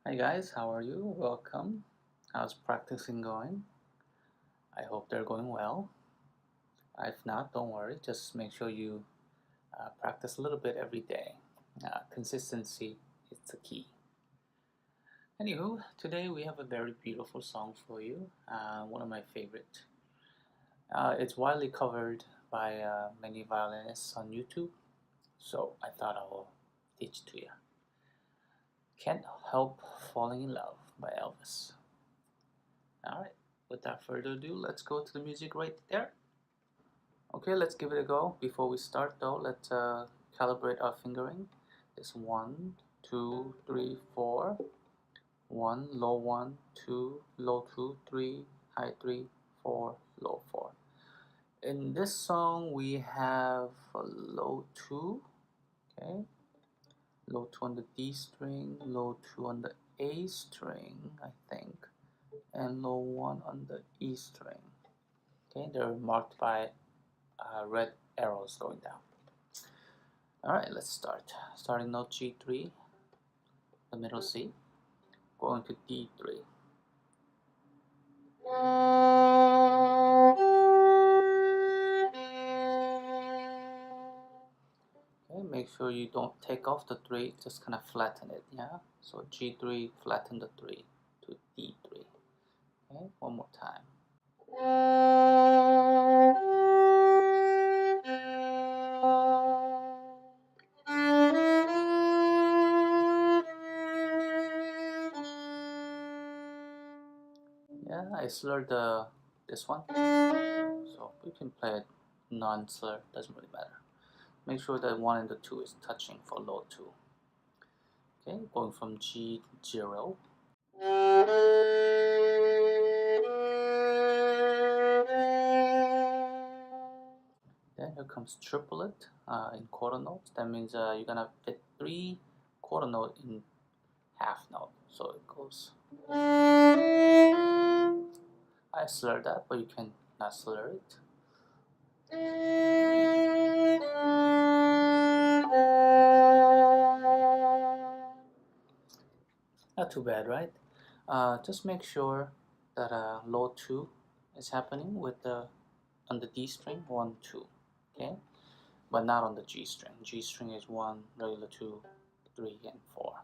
Hi guys, how are you? Welcome. How's practicing going? I hope they're going well. If not, don't worry. Just make sure you practice a little bit every day. Consistency is the key. Anywho, today we have a very beautiful song for you. One of my favorite. It's widely covered by many violinists on YouTube, so I thought I will teach it to you. Can't Help Falling in Love by Elvis. Alright, without further ado, let's go to the music right there. Okay, let's give it a go. Before we start though, let's calibrate our fingering. It's 1, 2, 3, 4. 1, low 1, 2, low 2, 3, high 3, 4, low 4. In this song, we have a low 2, okay? Low 2 on the D string, low 2 on the A string, I think, and low 1 on the E string. Okay, they're marked by red arrows going down. Alright, let's start. Starting note G3, the middle C, going to D3. Okay, make sure you don't take off the 3, just kind of flatten it, yeah? So G3, flatten the 3 to D3. Okay, one more time. Yeah, I slurred this one, so you can play it non-slur, doesn't really matter. Make sure that 1 and the 2 is touching for low 2. Okay, going from G0. Then here comes triplet in quarter notes. That means you're gonna fit 3 quarter note in half note. So it goes. I slur that, but you can not slur it. Not too bad, right? Just make sure that low 2 is happening with the on the D string, 1, 2, okay? But not on the G string. G string is 1, regular 2, 3, and 4.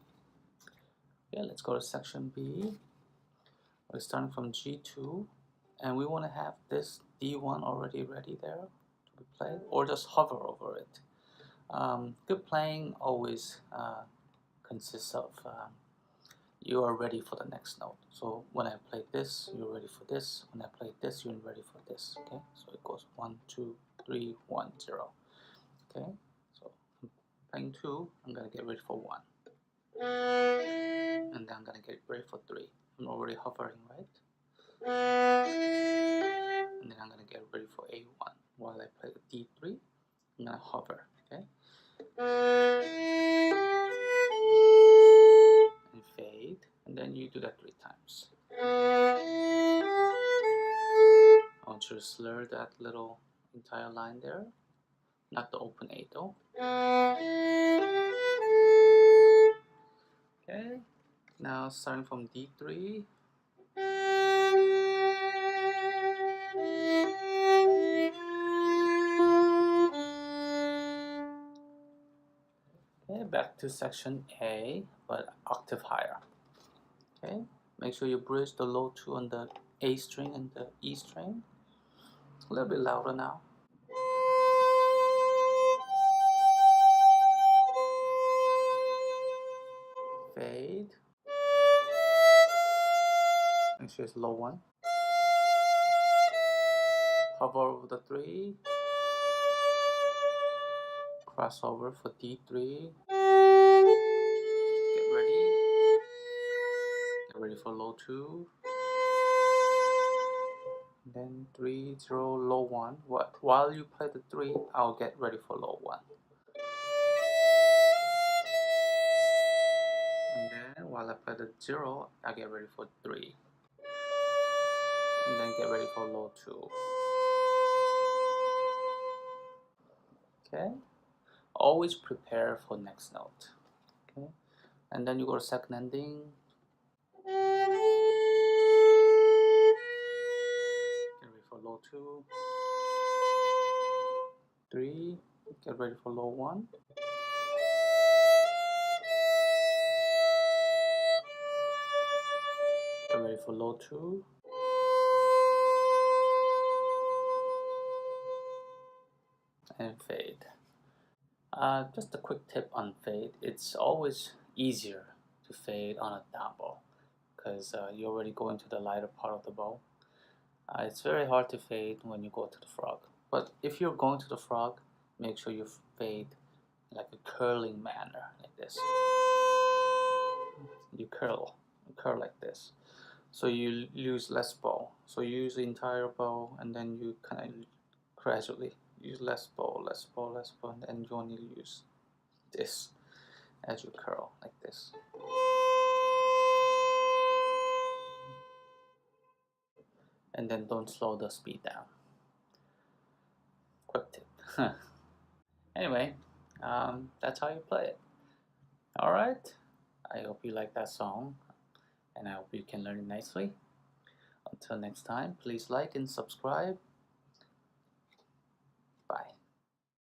Okay, let's go to section B. We're starting from G2, and we want to have this D1 already ready there to be played, or just hover over it. Good playing always consists of you are ready for the next note. So when I play this, you're ready for this. When I play this, you're ready for this. Okay, so it goes 1, 2, 3, 1, 0. Okay, so I'm playing 2, I'm gonna get ready for 1, and then I'm gonna get ready for 3. I'm already hovering, right? And then I'm gonna get ready for A1. While I play the D3, I'm gonna hover, okay? And fade, and then you do that 3 times. I want you to slur that little entire line there, not the open A though. Okay, now starting from D3. Okay, back to section A, but octave higher. Okay, make sure you bridge the low 2 on the A string and the E string. A little bit louder now. Fade. Make sure it's low 1. Hover over the 3. Crossover for D3. Get ready. Get ready for low 2. Then 3, 0, low 1. While you play the 3, I'll get ready for low 1. And then while I play the 0, I get ready for 3. And then get ready for low 2. Okay? Always prepare for next note. Okay? And then you go to second ending, low 2, 3, get ready for low 1, get ready for low 2, and fade. Just a quick tip on fade, it's always easier to fade on a down bow because you already go into the lighter part of the bow. It's very hard to fade when you go to the frog, but if you're going to the frog, make sure you fade like a curling manner, like this. You curl like this, so you use less bow. So you use the entire bow, and then you kind of gradually use less bow, less bow, less bow, and then you only use this as you curl like this. And then don't slow the speed down. Quick tip. Anyway, that's how you play it. Alright, I hope you like that song, and I hope you can learn it nicely. Until next time, please like and subscribe. Bye.